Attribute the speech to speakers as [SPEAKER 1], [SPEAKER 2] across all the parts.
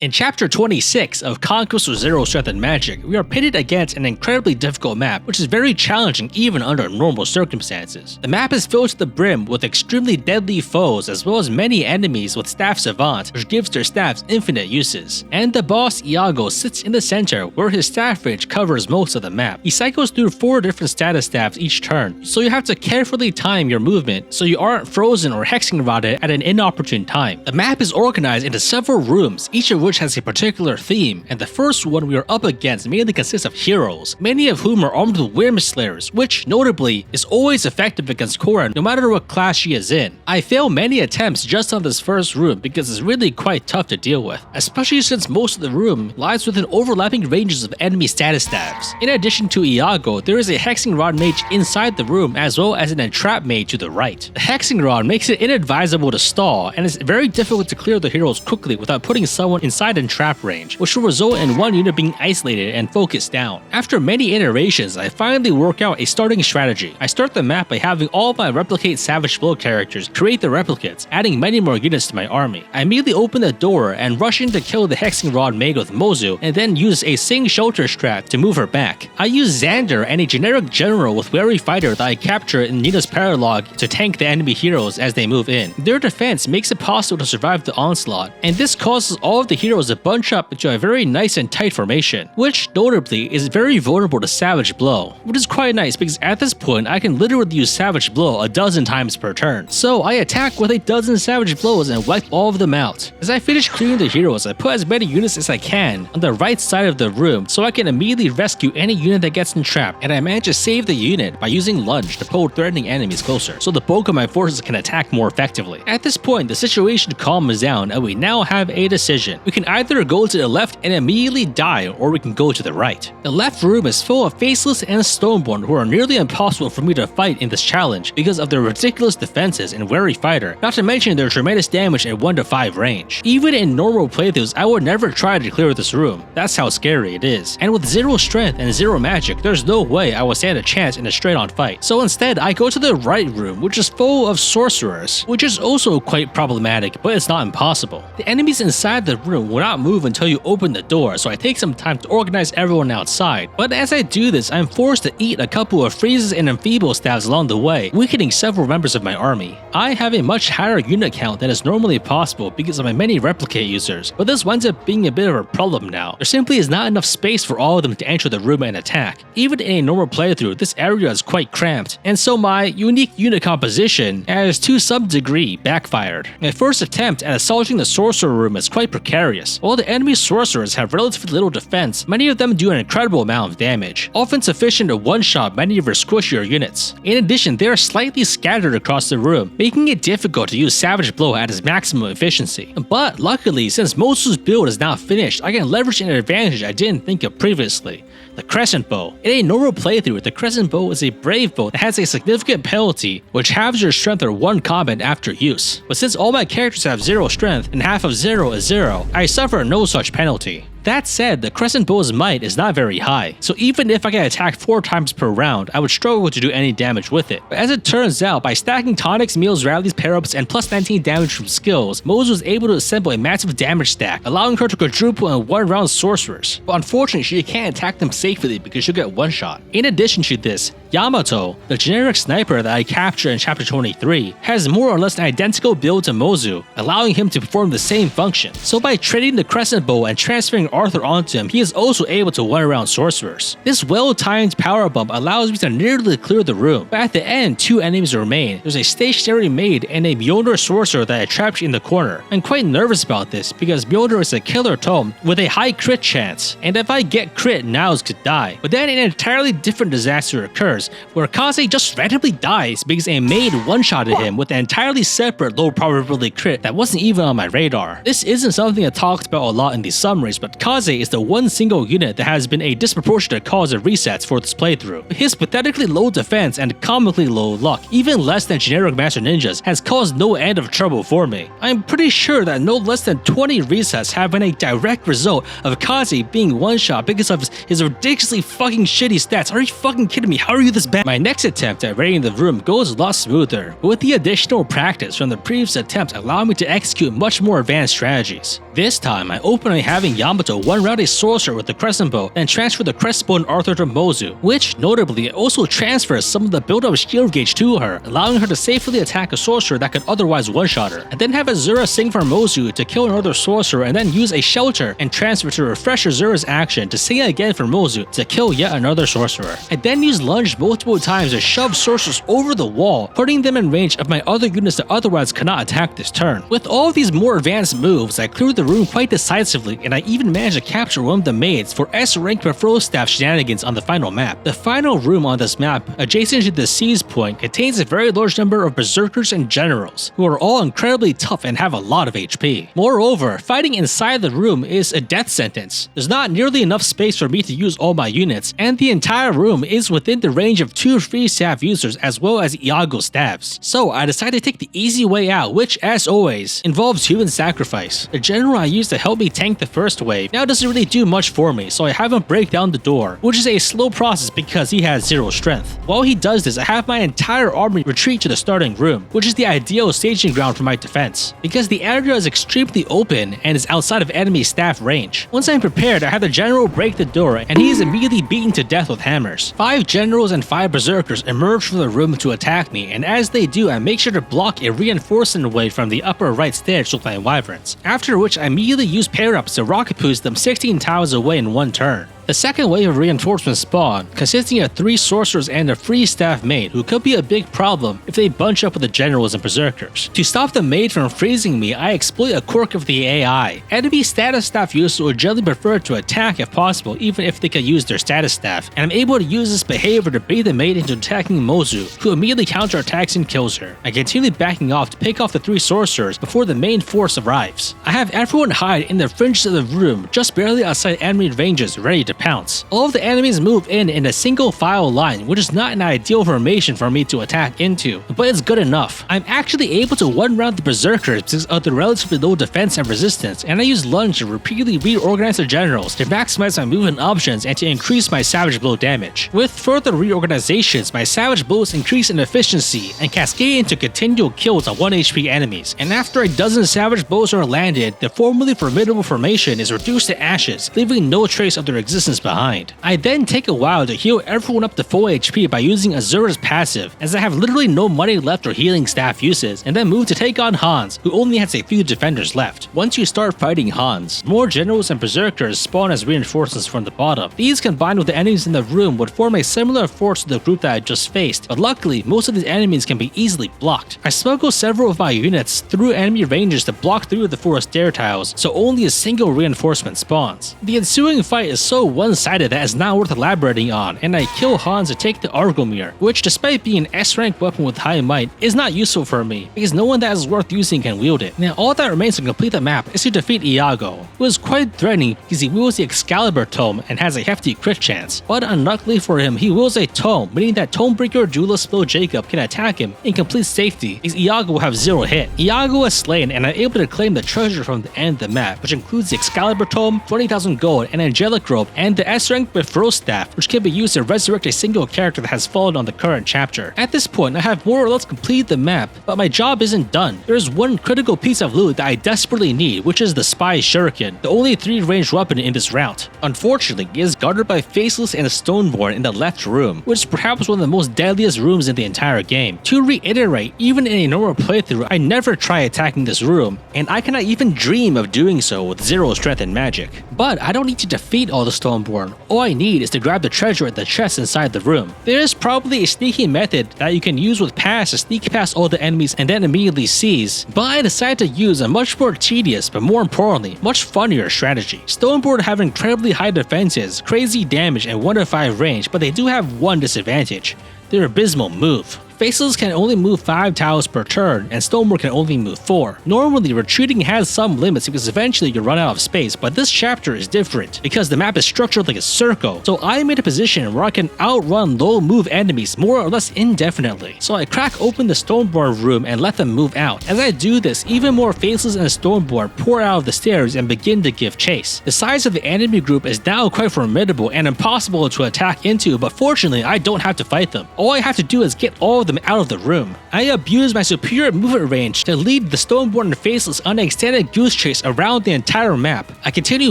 [SPEAKER 1] In Chapter 26 of Conquest with Zero Strength and Magic, we are pitted against an incredibly difficult map, which is very challenging even under normal circumstances. The map is filled to the brim with extremely deadly foes as well as many enemies with Staff Savant, which gives their staffs infinite uses. And the boss Iago sits in the center where his staff range covers most of the map. He cycles through 4 different status staffs each turn, so you have to carefully time your movement so you aren't frozen or hexing rotted at an inopportune time. The map is organized into several rooms, each of which has a particular theme, and the first one we are up against mainly consists of heroes, many of whom are armed with Wyrm Slayers, which, notably, is always effective against Korra no matter what class she is in. I fail many attempts just on this first room because it's really quite tough to deal with, especially since most of the room lies within overlapping ranges of enemy status staffs. In addition to Iago, there is a Hexing Rod mage inside the room as well as an Entrap mage to the right. The Hexing Rod makes it inadvisable to stall, and it's very difficult to clear the heroes quickly without putting someone inside Entrap range, which will result in one unit being isolated and focused down. After many iterations, I finally work out a starting strategy. I start the map by having all of my Replicate Savage Blow characters create the replicates, adding many more units to my army. I immediately open the door and rush in to kill the Hexing Rod made with Mozu, and then use a Sing Shelter strat to move her back. I use Xander and a generic general with Wary Fighter that I capture in Nina's Paralogue to tank the enemy heroes as they move in. Their defense makes it possible to survive the onslaught, and this causes all of the heroes to bunch up into a very nice and tight formation, which, notably, is very vulnerable to Savage Blow, which is quite nice because at this point I can literally use Savage Blow a dozen times per turn. So I attack with a dozen Savage Blows and wipe all of them out. As I finish clearing the heroes, I put as many units as I can on the right side of the room so I can immediately rescue any unit that gets entrapped, and I manage to save the unit by using Lunge to pull threatening enemies closer, so the bulk of my forces can attack more effectively. At this point, the situation calms down and we now have a decision. We can either go to the left and immediately die, or we can go to the right. The left room is full of Faceless and Stoneborn who are nearly impossible for me to fight in this challenge because of their ridiculous defenses and Wary Fighter, not to mention their tremendous damage at 1 to 5 range. Even in normal playthroughs, I would never try to clear this room. That's how scary it is. And with 0 strength and 0 magic, there's no way I will stand a chance in a straight-on fight. So instead, I go to the right room, which is full of sorcerers, which is also quite problematic, but it's not impossible. The enemies inside the room will not move until you open the door, so I take some time to organize everyone outside. But as I do this, I'm forced to eat a couple of freezes and enfeeble staffs along the way, weakening several members of my army. I have a much higher unit count than is normally possible because of my many replicate users, but this winds up being a bit of a problem now. There simply is not enough space for all of them to enter the room and attack. Even in a normal playthrough, this area is quite cramped, and so my unique unit composition has to some degree backfired. My first attempt at assaulting the sorcerer room is quite precarious. While the enemy sorcerers have relatively little defense, many of them do an incredible amount of damage, often sufficient to one-shot many of your squishier units. In addition, they are slightly scattered across the room, making it difficult to use Savage Blow at its maximum efficiency. But luckily, since Mosu's build is now finished, I can leverage an advantage I didn't think of previously: the Crescent Bow. In a normal playthrough, the Crescent Bow is a brave bow that has a significant penalty, which halves your strength or 1 combat after use. But since all my characters have 0 strength and half of 0 is 0, I suffer no such penalty. That said, the Crescent Bow's might is not very high, so even if I get attacked 4 times per round, I would struggle to do any damage with it. But as it turns out, by stacking tonics, meals, rallies, pair-ups, and plus 19 damage from skills, Mozu was able to assemble a massive damage stack, allowing her to quadruple in 1-round sorcerers. But unfortunately, she can't attack them safely because she'll get one-shot. In addition to this, Yamato, the generic sniper that I captured in Chapter 23, has more or less an identical build to Mozu, allowing him to perform the same function. So by trading the Crescent Bow and transferring Arthur onto him, he is also able to one-round sorcerers. This well-timed power bump allows me to nearly clear the room, but at the end, 2 enemies remain. There's a stationary maid and a Mjolnir sorcerer that I trapped in the corner. I'm quite nervous about this because Mjolnir is a killer tome with a high crit chance, and if I get crit, Niles could die. But then an entirely different disaster occurs, where Kaze just randomly dies because a maid one-shotted him with an entirely separate low probability crit that wasn't even on my radar. This isn't something I talked about a lot in these summaries, but Kaze is the one single unit that has been a disproportionate cause of resets for this playthrough. His pathetically low defense and comically low luck, even less than generic Master Ninjas, has caused no end of trouble for me. I'm pretty sure that no less than 20 resets have been a direct result of Kaze being one-shot because of his ridiculously fucking shitty stats. Are you fucking kidding me? How are you this bad? My next attempt at raiding the room goes a lot smoother, but with the additional practice from the previous attempts allowing me to execute much more advanced strategies. This time, I open by having Yamato one-round a sorcerer with the crescent bow and transfer the crestbow Arthur to Mozu, which notably also transfers some of the build-up shield gauge to her, allowing her to safely attack a sorcerer that could otherwise one-shot her. I then have Azura sing for Mozu to kill another sorcerer and then use a shelter and transfer to refresh Azura's action to sing again for Mozu to kill yet another sorcerer. I then use lunge multiple times to shove sorcerers over the wall, putting them in range of my other units that otherwise cannot attack this turn. With all of these more advanced moves, I cleared the room quite decisively, and I even managed to capture one of the maids for S-rank Patrol Staff shenanigans on the final map. The final room on this map, adjacent to the Seize Point, contains a very large number of berserkers and generals, who are all incredibly tough and have a lot of HP. Moreover, fighting inside the room is a death sentence. There's not nearly enough space for me to use all my units, and the entire room is within the range of 2 free staff users as well as Iago staffs. So I decided to take the easy way out, which as always involves human sacrifice. The general I used to help me tank the first wave now doesn't really do much for me, so I have him break down the door, which is a slow process because he has 0 strength. While he does this, I have my entire army retreat to the starting room, which is the ideal staging ground for my defense, because the area is extremely open and is outside of enemy staff range. Once I'm prepared, I have the general break the door and he is immediately beaten to death with hammers. 5 generals and 5 berserkers emerge from the room to attack me, and as they do, I make sure to block a reinforcement wave from the upper right stairs with my wyverns, after which I immediately use pair-ups to rocket boost them 16 tiles away in one turn. The second wave of reinforcements spawn, consisting of 3 sorcerers and a free staff maid who could be a big problem if they bunch up with the generals and berserkers. To stop the maid from freezing me, I exploit a quirk of the AI. Enemy status staff users would generally prefer to attack if possible, even if they could use their status staff, and I'm able to use this behavior to bait the maid into attacking Mozu, who immediately counterattacks and kills her. I continue backing off to pick off the 3 sorcerers before the main force arrives. I have everyone hide in the fringes of the room, just barely outside enemy ranges, ready to pounce. All of the enemies move in a single file line, which is not an ideal formation for me to attack into, but it's good enough. I'm actually able to one-round the berserkers because of the relatively low defense and resistance, and I use lunge to repeatedly reorganize the generals to maximize my movement options and to increase my savage blow damage. With further reorganizations, my savage blows increase in efficiency and cascade into continual kills on 1 HP enemies, and after a dozen savage blows are landed, the formerly formidable formation is reduced to ashes, leaving no trace of their existence behind. I then take a while to heal everyone up to full HP by using Azura's passive, as I have literally no money left for healing staff uses, and then move to take on Hans, who only has a few defenders left. Once you start fighting Hans, more generals and berserkers spawn as reinforcements from the bottom. These combined with the enemies in the room would form a similar force to the group that I just faced, but luckily most of these enemies can be easily blocked. I smuggle several of my units through enemy ranges to block through the 4 stair tiles, so only a single reinforcement spawns. The ensuing fight is so one-sided that it's not worth elaborating on, and I kill Hans to take the Argomir, which despite being an S-rank weapon with high might, is not useful for me, because no one that is worth using can wield it. Now all that remains to complete the map is to defeat Iago, who is quite threatening because he wields the Excalibur tome and has a hefty crit chance, but unluckily for him he wields a tome, meaning that Tomebreaker Duelist Flow Jacob can attack him in complete safety because Iago will have 0 hit. Iago is slain and I'm able to claim the treasure from the end of the map, which includes the Excalibur tome, 20,000 gold, an angelic robe, and the S-rank Patrol Staff, which can be used to resurrect a single character that has fallen on the current chapter. At this point, I have more or less completed the map, but my job isn't done. There is one critical piece of loot that I desperately need, which is the Spy Shuriken, the only 3-ranged weapon in this route. Unfortunately, it is guarded by Faceless and Stoneborn in the left room, which is perhaps one of the most deadliest rooms in the entire game. To reiterate, even in a normal playthrough, I never try attacking this room, and I cannot even dream of doing so with 0 strength and magic. But I don't need to defeat all the Stoneborn. All I need is to grab the treasure at the chest inside the room. There is probably a sneaky method that you can use with pass to sneak past all the enemies and then immediately seize, but I decided to use a much more tedious, but more importantly, much funnier strategy. Stoneborn have incredibly high defenses, crazy damage, and 1 to 5 range, but they do have one disadvantage: their abysmal move. Faceless can only move 5 tiles per turn, and Stoneborn can only move 4. Normally, retreating has some limits because eventually you run out of space, but this chapter is different because the map is structured like a circle. So I made a position where I can outrun low move enemies more or less indefinitely. So I crack open the Stoneborn room and let them move out. As I do this, even more Faceless and Stoneborn pour out of the stairs and begin to give chase. The size of the enemy group is now quite formidable and impossible to attack into, but fortunately I don't have to fight them. All I have to do is get all of them out of the room. I abuse my superior movement range to lead the Stoneborn and Faceless on an extended goose chase around the entire map. I continue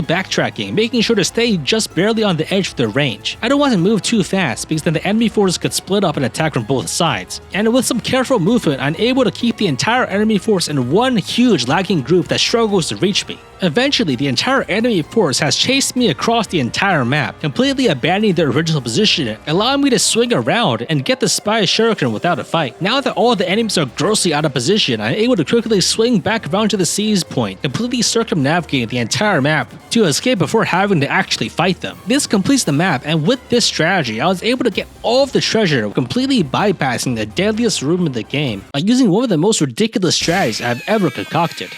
[SPEAKER 1] backtracking, making sure to stay just barely on the edge of their range. I don't want to move too fast because then the enemy force could split up and attack from both sides. And with some careful movement, I'm able to keep the entire enemy force in one huge lagging group that struggles to reach me. Eventually, the entire enemy force has chased me across the entire map, completely abandoning their original position, allowing me to swing around and get the spy shuriken without a fight. Now that all the enemies are grossly out of position, I'm able to quickly swing back around to the seize point, completely circumnavigating the entire map to escape before having to actually fight them. This completes the map, and with this strategy, I was able to get all of the treasure, completely bypassing the deadliest room in the game by using one of the most ridiculous strategies I've ever concocted.